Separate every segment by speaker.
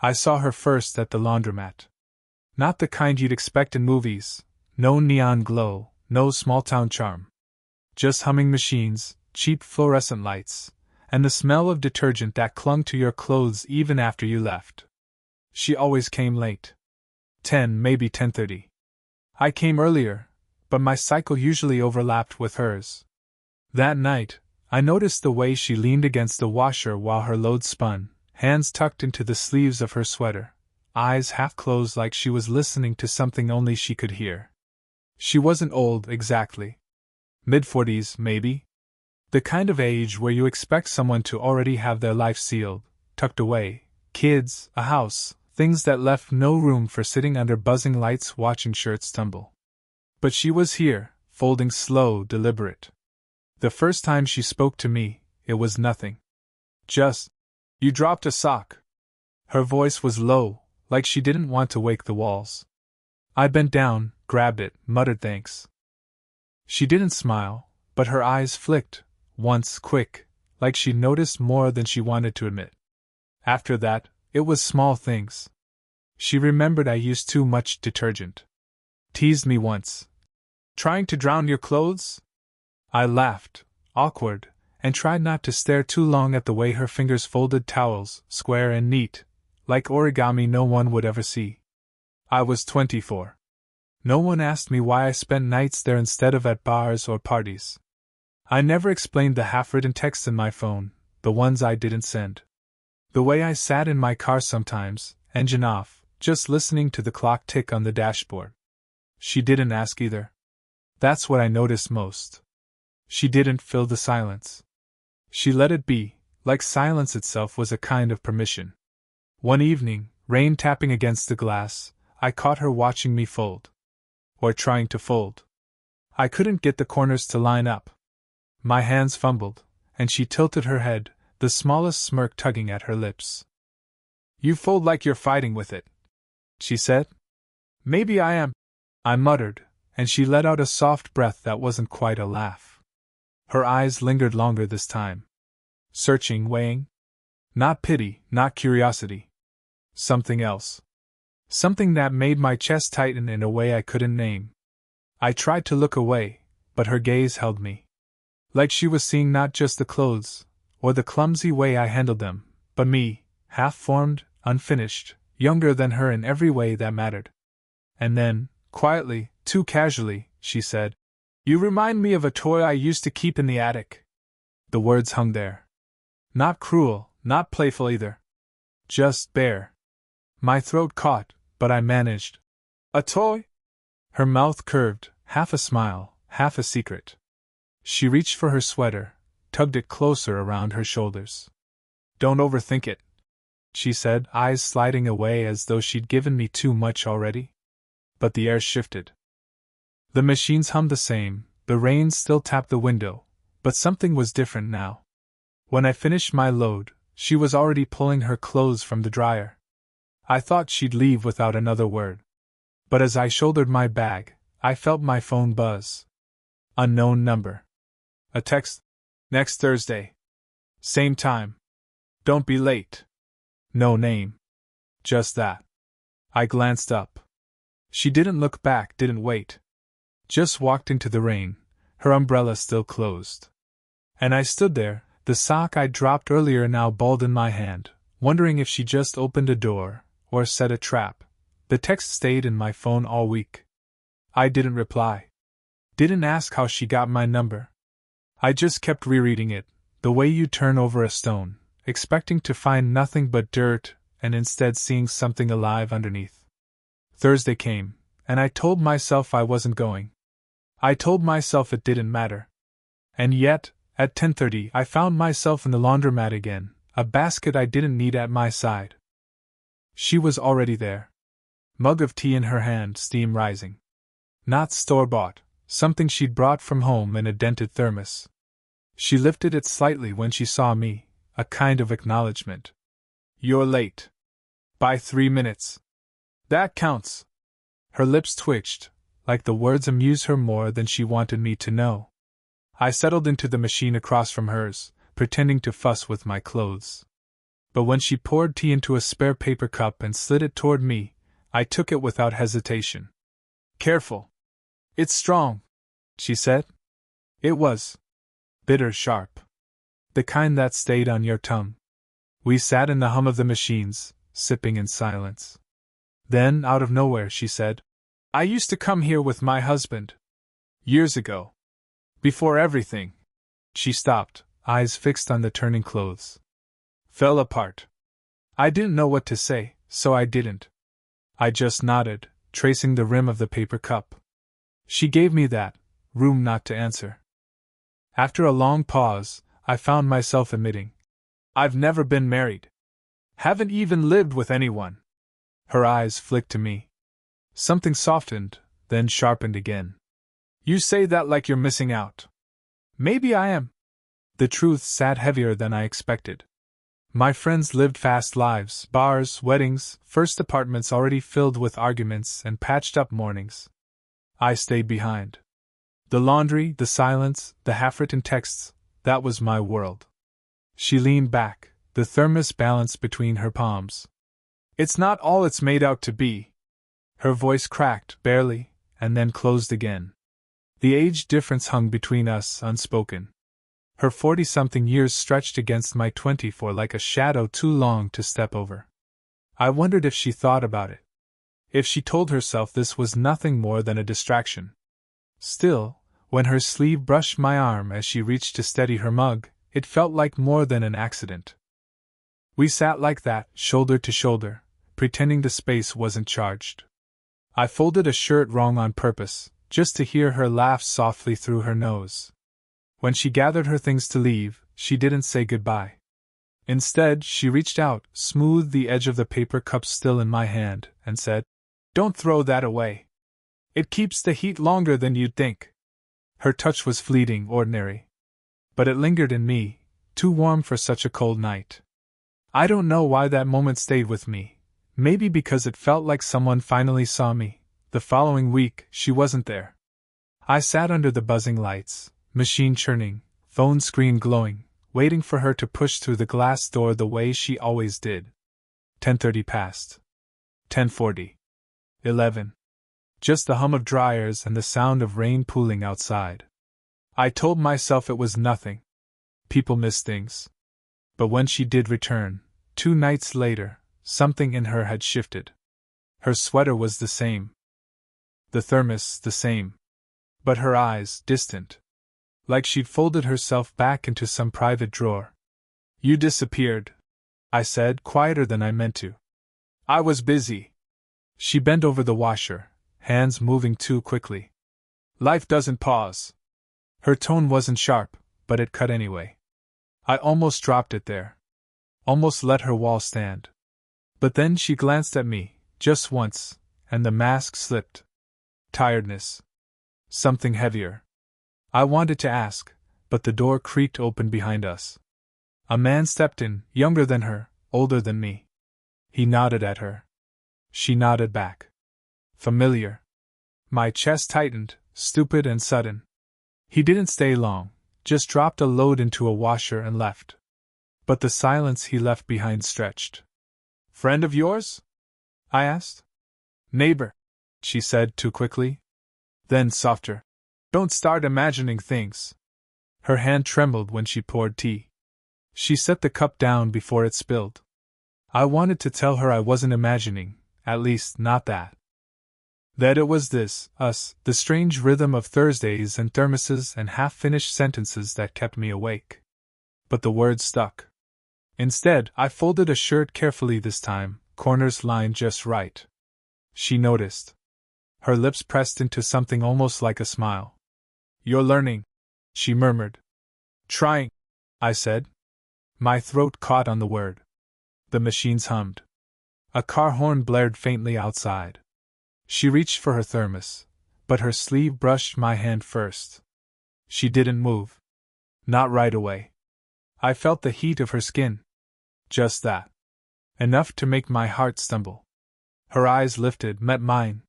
Speaker 1: I saw her first at the laundromat. Not the kind you'd expect in movies, no neon glow, no small-town charm. Just humming machines, cheap fluorescent lights, and the smell of detergent that clung to your clothes even after you left. She always came late. 10, maybe 10:30. I came earlier, but my cycle usually overlapped with hers. That night, I noticed the way she leaned against the washer while her load spun, hands tucked into the sleeves of her sweater, eyes half closed like she was listening to something only she could hear. She wasn't old, exactly. Mid-40s, maybe? The kind of age where you expect someone to already have their life sealed, tucked away, kids, a house, things that left no room for sitting under buzzing lights watching shirts tumble. But she was here, folding slow, deliberate. The first time she spoke to me, it was nothing. Just, "You dropped a sock." Her voice was low, like she didn't want to wake the walls. I bent down, grabbed it, muttered thanks. She didn't smile, but her eyes flicked, once quick, like she noticed more than she wanted to admit. After that, it was small things. She remembered I used too much detergent. Teased me once. "Trying to drown your clothes?" I laughed, awkward, and tried not to stare too long at the way her fingers folded towels, square and neat, like origami no one would ever see. I was 24. No one asked me why I spent nights there instead of at bars or parties. I never explained the half-written texts in my phone, the ones I didn't send. The way I sat in my car sometimes, engine off, just listening to the clock tick on the dashboard. She didn't ask either. That's what I noticed most. She didn't fill the silence. She let it be, like silence itself was a kind of permission. One evening, rain tapping against the glass, I caught her watching me fold. Or trying to fold. I couldn't get the corners to line up. My hands fumbled, and she tilted her head, the smallest smirk tugging at her lips. "You fold like you're fighting with it," she said. "Maybe I am," I muttered, and she let out a soft breath that wasn't quite a laugh. Her eyes lingered longer this time. Searching, weighing. Not pity, not curiosity. Something else. Something that made my chest tighten in a way I couldn't name. I tried to look away, but her gaze held me. Like she was seeing not just the clothes, or the clumsy way I handled them, but me, half-formed, unfinished, younger than her in every way that mattered. And then, quietly, too casually, she said, "You remind me of a toy I used to keep in the attic." The words hung there. Not cruel, not playful either. Just bare. My throat caught, but I managed. "A toy?" Her mouth curved, half a smile, half a secret. She reached for her sweater, tugged it closer around her shoulders. "Don't overthink it," she said, eyes sliding away as though she'd given me too much already. But the air shifted. The machines hummed the same, the rain still tapped the window, but something was different now. When I finished my load, she was already pulling her clothes from the dryer. I thought she'd leave without another word. But as I shouldered my bag, I felt my phone buzz. Unknown number. A text. "Next Thursday. Same time. Don't be late." No name. Just that. I glanced up. She didn't look back, didn't wait. Just walked into the rain, her umbrella still closed. And I stood there, the sock I'd dropped earlier now balled in my hand, wondering if she just opened a door, or set a trap. The text stayed in my phone all week. I didn't reply. Didn't ask how she got my number. I just kept rereading it, the way you turn over a stone, expecting to find nothing but dirt, and instead seeing something alive underneath. Thursday came, and I told myself I wasn't going. I told myself it didn't matter. And yet, at 10:30 I found myself in the laundromat again, a basket I didn't need at my side. She was already there. Mug of tea in her hand, steam rising. Not store-bought, something she'd brought from home in a dented thermos. She lifted it slightly when she saw me, a kind of acknowledgement. "You're late. By 3 minutes. That counts." Her lips twitched, like the words amused her more than she wanted me to know. I settled into the machine across from hers, pretending to fuss with my clothes. But when she poured tea into a spare paper cup and slid it toward me, I took it without hesitation. "Careful. It's strong," she said. It was. Bitter sharp. The kind that stayed on your tongue. We sat in the hum of the machines, sipping in silence. Then, out of nowhere, she said, "I used to come here with my husband. Years ago. Before everything." She stopped, eyes fixed on the turning clothes. Fell apart. I didn't know what to say, so I didn't. I just nodded, tracing the rim of the paper cup. She gave me that room not to answer. After a long pause, I found myself admitting, "I've never been married. Haven't even lived with anyone." Her eyes flicked to me. Something softened, then sharpened again. "You say that like you're missing out." "Maybe I am." The truth sat heavier than I expected. My friends lived fast lives, bars, weddings, first apartments already filled with arguments and patched-up mornings. I stayed behind. The laundry, the silence, the half-written texts, that was my world. She leaned back, the thermos balanced between her palms. "It's not all it's made out to be." Her voice cracked, barely, and then closed again. The age difference hung between us, unspoken. Her 40-something years stretched against my 24 like a shadow too long to step over. I wondered if she thought about it. If she told herself this was nothing more than a distraction. Still, when her sleeve brushed my arm as she reached to steady her mug, it felt like more than an accident. We sat like that, shoulder to shoulder, pretending the space wasn't charged. I folded a shirt wrong on purpose, just to hear her laugh softly through her nose. When she gathered her things to leave, she didn't say goodbye. Instead, she reached out, smoothed the edge of the paper cup still in my hand, and said, "Don't throw that away. It keeps the heat longer than you'd think." Her touch was fleeting, ordinary. But it lingered in me, too warm for such a cold night. I don't know why that moment stayed with me. Maybe because it felt like someone finally saw me. The following week, she wasn't there. I sat under the buzzing lights, machine churning, phone screen glowing, waiting for her to push through the glass door the way she always did. 10:30 passed. 10:40. 11. Just the hum of dryers and the sound of rain pooling outside. I told myself it was nothing. People miss things. But when she did return, 2 nights later, something in her had shifted. Her sweater was the same. The thermos the same. But her eyes distant. Like she'd folded herself back into some private drawer. "You disappeared," I said, quieter than I meant to. "I was busy." She bent over the washer, hands moving too quickly. "Life doesn't pause." Her tone wasn't sharp, but it cut anyway. I almost dropped it there. Almost let her wall stand. But then she glanced at me, just once, and the mask slipped. Tiredness. Something heavier. I wanted to ask, but the door creaked open behind us. A man stepped in, younger than her, older than me. He nodded at her. She nodded back. Familiar. My chest tightened, stupid and sudden. He didn't stay long, just dropped a load into a washer and left. But the silence he left behind stretched. "Friend of yours?" I asked. "Neighbor," she said too quickly. Then softer. "Don't start imagining things." Her hand trembled when she poured tea. She set the cup down before it spilled. I wanted to tell her I wasn't imagining, at least not that. That it was this, us, the strange rhythm of Thursdays and thermoses and half-finished sentences that kept me awake. But the words stuck. Instead, I folded a shirt carefully this time, corners lined just right. She noticed. Her lips pressed into something almost like a smile. "You're learning," she murmured. "Trying," I said. My throat caught on the word. The machines hummed. A car horn blared faintly outside. She reached for her thermos, but her sleeve brushed my hand first. She didn't move. Not right away. I felt the heat of her skin. Just that. Enough to make my heart stumble. Her eyes lifted, met mine.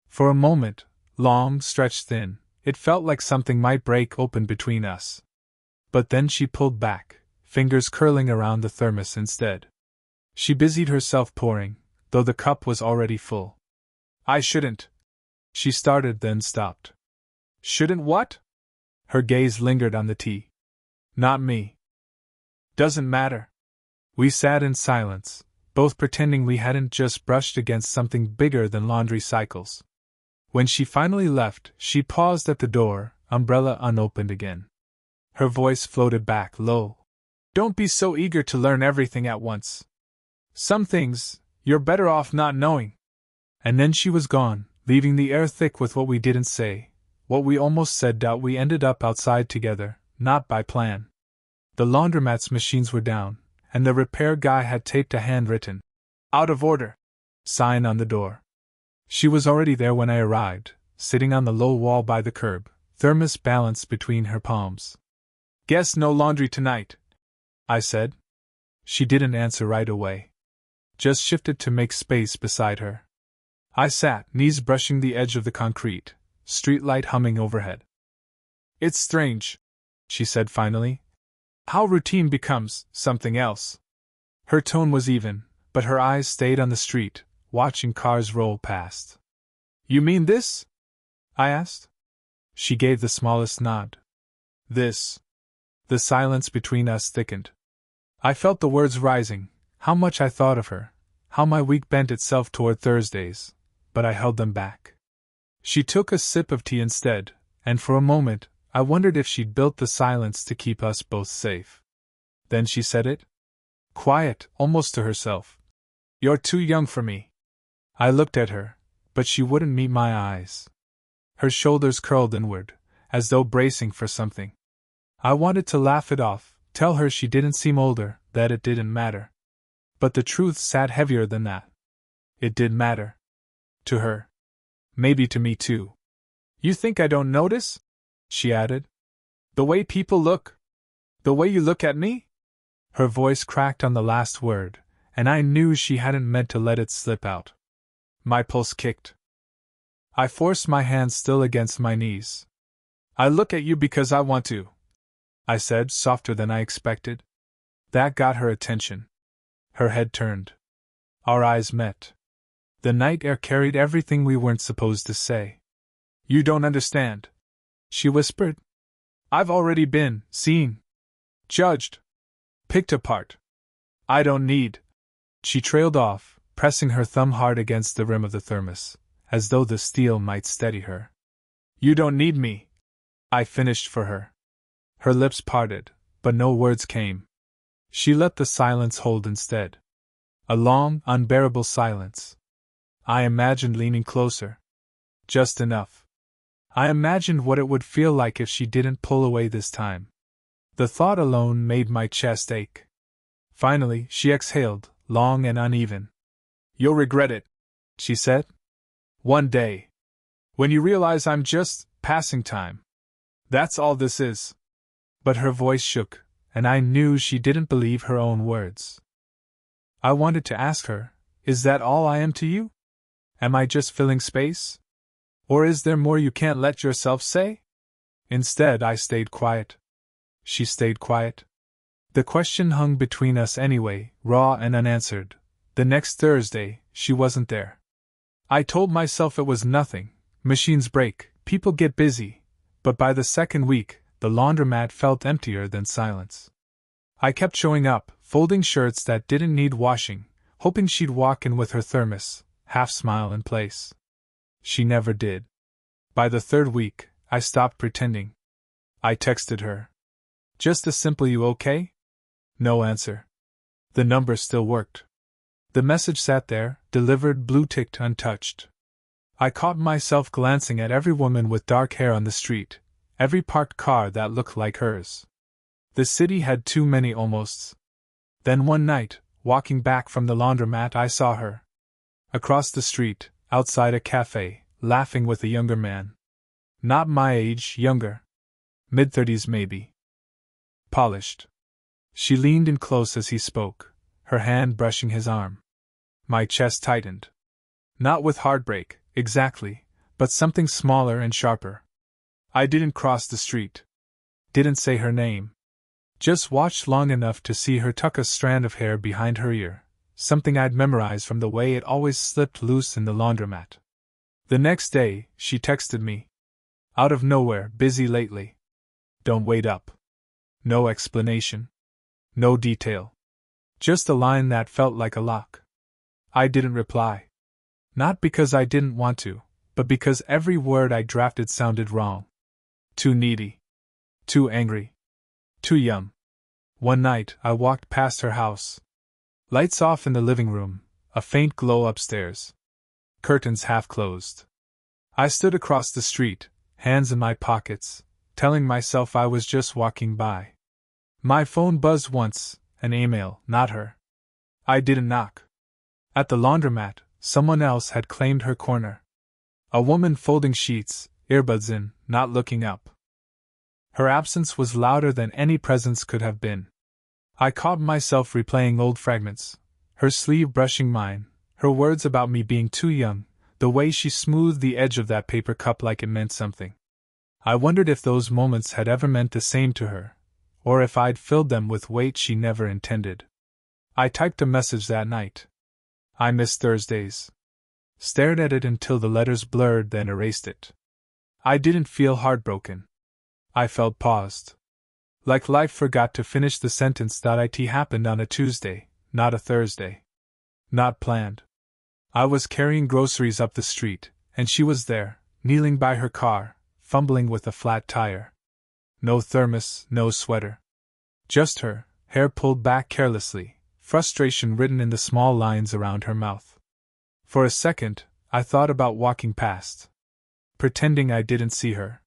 Speaker 1: For a moment, long, stretched thin, it felt like something might break open between us. But then she pulled back, fingers curling around the thermos instead. She busied herself pouring, though the cup was already full. I shouldn't. She started, then stopped. Shouldn't what? Her gaze lingered on the tea. Not me. Doesn't matter. We sat in silence, both pretending we hadn't just brushed against something bigger than laundry cycles. When she finally left, she paused at the door, umbrella unopened again. Her voice floated back low. Don't be so eager to learn everything at once. Some things, you're better off not knowing. And then she was gone, leaving the air thick with what we didn't say, what we almost said. Doubt we ended up outside together, not by plan. The laundromat's machines were down, and the repair guy had taped a handwritten, "Out of order," sign on the door. She was already there when I arrived, sitting on the low wall by the curb, thermos balanced between her palms. Guess no laundry tonight, I said. She didn't answer right away. Just shifted to make space beside her. I sat, knees brushing the edge of the concrete, streetlight humming overhead. It's strange, she said finally, how routine becomes something else. Her tone was even, but her eyes stayed on the street, watching cars roll past. You mean this? I asked. She gave the smallest nod. This. The silence between us thickened. I felt the words rising, how much I thought of her, how my week bent itself toward Thursdays, but I held them back. She took a sip of tea instead, and for a moment, I wondered if she'd built the silence to keep us both safe. Then she said it. Quiet, almost to herself. You're too young for me. I looked at her, but she wouldn't meet my eyes. Her shoulders curled inward, as though bracing for something. I wanted to laugh it off, tell her she didn't seem older, that it didn't matter. But the truth sat heavier than that. It did matter. To her. Maybe to me too. You think I don't notice? She added. The way people look? The way you look at me? Her voice cracked on the last word, and I knew she hadn't meant to let it slip out. My pulse kicked. I forced my hands still against my knees. I look at you because I want to, I said, softer than I expected. That got her attention. Her head turned. Our eyes met. The night air carried everything we weren't supposed to say. You don't understand, she whispered. I've already been seen, judged, picked apart. I don't need. She trailed off, pressing her thumb hard against the rim of the thermos, as though the steel might steady her. You don't need me, I finished for her. Her lips parted, but no words came. She let the silence hold instead. A long, unbearable silence. I imagined leaning closer. Just enough. I imagined what it would feel like if she didn't pull away this time. The thought alone made my chest ache. Finally, she exhaled, long and uneven. You'll regret it, she said. One day. When you realize I'm just passing time. That's all this is. But her voice shook, and I knew she didn't believe her own words. I wanted to ask her, is that all I am to you? Am I just filling space? Or is there more you can't let yourself say? Instead, I stayed quiet. She stayed quiet. The question hung between us anyway, raw and unanswered. The next Thursday, she wasn't there. I told myself it was nothing. Machines break, people get busy. But by the second week, the laundromat felt emptier than silence. I kept showing up, folding shirts that didn't need washing, hoping she'd walk in with her thermos, half smile in place. She never did. By the third week, I stopped pretending. I texted her. Just a simple "you okay?" No answer. The number still worked. The message sat there, delivered, blue-ticked, untouched. I caught myself glancing at every woman with dark hair on the street, every parked car that looked like hers. The city had too many almosts. Then one night, walking back from the laundromat, I saw her. Across the street, outside a cafe, laughing with a younger man. Not my age, younger. Mid-30s maybe. Polished. She leaned in close as he spoke, her hand brushing his arm. My chest tightened. Not with heartbreak, exactly, but something smaller and sharper. I didn't cross the street. Didn't say her name. Just watched long enough to see her tuck a strand of hair behind her ear, something I'd memorized from the way it always slipped loose in the laundromat. The next day, she texted me. Out of nowhere, busy lately. Don't wait up. No explanation. No detail. Just a line that felt like a lock. I didn't reply. Not because I didn't want to, but because every word I drafted sounded wrong. Too needy. Too angry. Too young. One night, I walked past her house. Lights off in the living room, a faint glow upstairs. Curtains half closed. I stood across the street, hands in my pockets, telling myself I was just walking by. My phone buzzed once, an email, not her. I didn't knock. At the laundromat, someone else had claimed her corner. A woman folding sheets, earbuds in, not looking up. Her absence was louder than any presence could have been. I caught myself replaying old fragments, her sleeve brushing mine, her words about me being too young, the way she smoothed the edge of that paper cup like it meant something. I wondered if those moments had ever meant the same to her, or if I'd filled them with weight she never intended. I typed a message that night. I miss Thursdays. Stared at it until the letters blurred, then erased it. I didn't feel heartbroken. I felt paused. Like life forgot to finish the sentence. It happened on a Tuesday, not a Thursday. Not planned. I was carrying groceries up the street, and she was there, kneeling by her car, fumbling with a flat tire. No thermos, no sweater. Just her, hair pulled back carelessly, frustration written in the small lines around her mouth. For a second, I thought about walking past, pretending I didn't see her.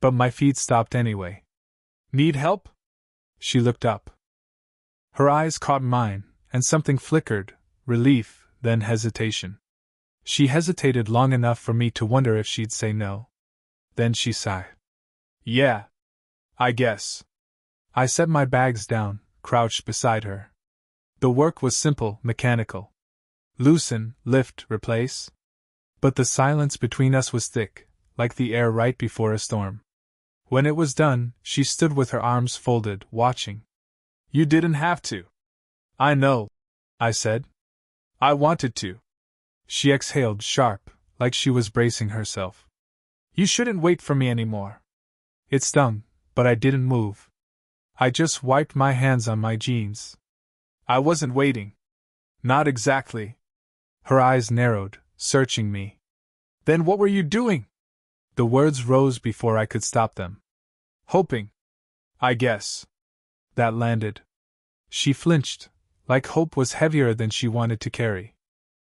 Speaker 1: But my feet stopped anyway. Need help? She looked up. Her eyes caught mine, and something flickered, relief, then hesitation. She hesitated long enough for me to wonder if she'd say no. Then she sighed. Yeah. I guess. I set my bags down, crouched beside her. The work was simple, mechanical. Loosen, lift, replace. But the silence between us was thick, like the air right before a storm. When it was done, she stood with her arms folded, watching. You didn't have to. I know, I said. I wanted to. She exhaled sharp, like she was bracing herself. You shouldn't wait for me anymore. It stung, but I didn't move. I just wiped my hands on my jeans. I wasn't waiting. Not exactly. Her eyes narrowed, searching me. Then what were you doing? The words rose before I could stop them. Hoping. I guess. That landed. She flinched, like hope was heavier than she wanted to carry.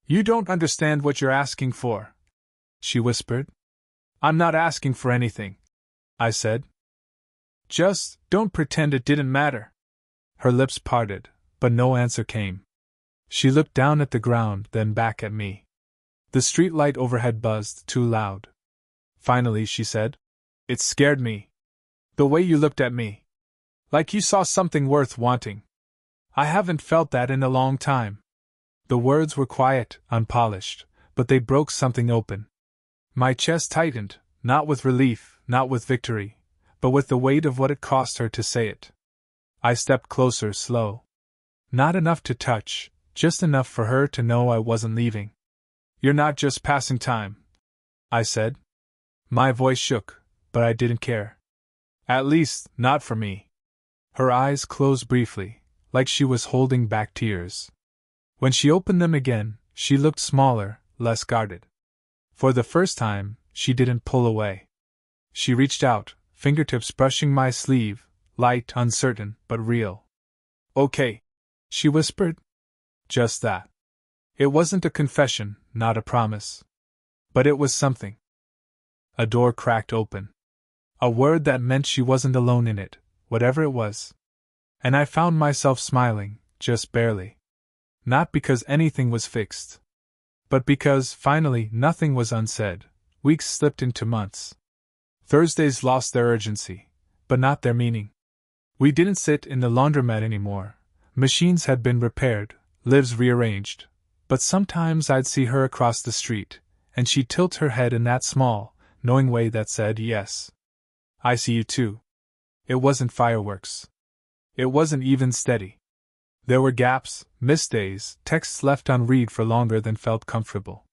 Speaker 1: You don't understand what you're asking for, she whispered. I'm not asking for anything, I said. Just don't pretend it didn't matter. Her lips parted, but no answer came. She looked down at the ground, then back at me. The street light overhead buzzed, too loud. Finally, she said, It scared me. The way you looked at me. Like you saw something worth wanting. I haven't felt that in a long time. The words were quiet, unpolished, but they broke something open. My chest tightened, not with relief, not with victory, but with the weight of what it cost her to say it. I stepped closer, slow. Not enough to touch, just enough for her to know I wasn't leaving. You're not just passing time, I said. My voice shook, but I didn't care. At least, not for me. Her eyes closed briefly, like she was holding back tears. When she opened them again, she looked smaller, less guarded. For the first time, she didn't pull away. She reached out, fingertips brushing my sleeve, light, uncertain, but real. Okay, she whispered. Just that. It wasn't a confession, not a promise. But it was something. A door cracked open. A word that meant she wasn't alone in it, whatever it was. And I found myself smiling, just barely. Not because anything was fixed. But because, finally, nothing was unsaid. Weeks slipped into months. Thursdays lost their urgency, but not their meaning. We didn't sit in the laundromat anymore. Machines had been repaired, lives rearranged. But sometimes I'd see her across the street, and she'd tilt her head in that small, knowing way that said yes. I see you too. It wasn't fireworks. It wasn't even steady. There were gaps, missed days, texts left unread for longer than felt comfortable.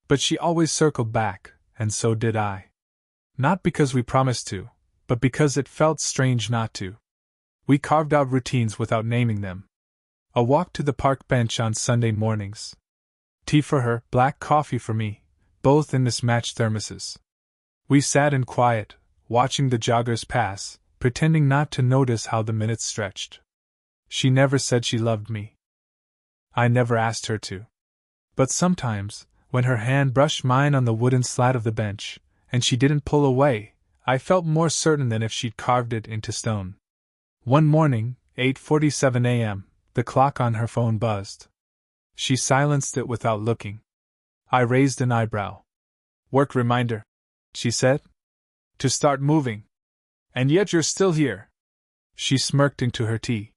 Speaker 1: But she always circled back, and so did I. Not because we promised to, but because it felt strange not to. We carved out routines without naming them. A walk to the park bench on Sunday mornings. Tea for her, black coffee for me, both in mismatched thermoses. We sat in quiet, watching the joggers pass, pretending not to notice how the minutes stretched. She never said she loved me. I never asked her to. But sometimes, when her hand brushed mine on the wooden slat of the bench, and she didn't pull away, I felt more certain than if she'd carved it into stone. One morning, 8:47 a.m., the clock on her phone buzzed. She silenced it without looking. I raised an eyebrow. "Work reminder," she said. "To start moving. And yet you're still here." She smirked into her tea.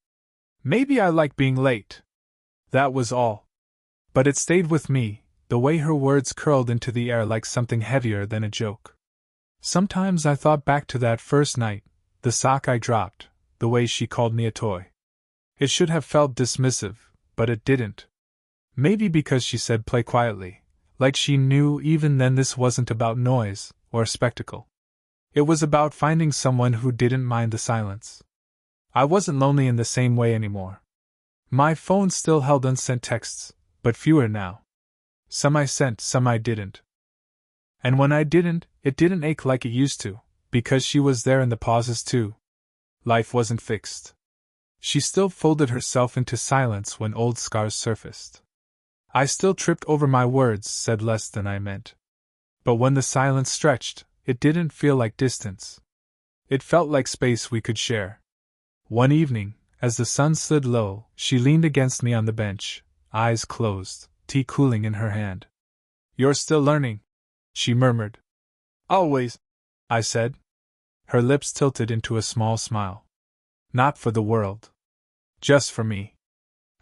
Speaker 1: Maybe I like being late. That was all. But it stayed with me, the way her words curled into the air like something heavier than a joke. Sometimes I thought back to that first night, the sock I dropped, the way she called me a toy. It should have felt dismissive, but it didn't. Maybe because she said play quietly, like she knew even then this wasn't about noise or spectacle. It was about finding someone who didn't mind the silence. I wasn't lonely in the same way anymore. My phone still held unsent texts, but fewer now. Some I sent, some I didn't. And when I didn't, it didn't ache like it used to, because she was there in the pauses too. Life wasn't fixed. She still folded herself into silence when old scars surfaced. I still tripped over my words, said less than I meant. But when the silence stretched, it didn't feel like distance. It felt like space we could share. One evening, as the sun slid low, she leaned against me on the bench, eyes closed, tea cooling in her hand. "You're still learning," she murmured. "Always," I said. Her lips tilted into a small smile. "Not for the world. Just for me."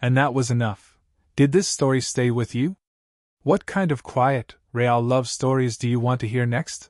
Speaker 1: And that was enough. Did this story stay with you? What kind of quiet, real love stories do you want to hear next?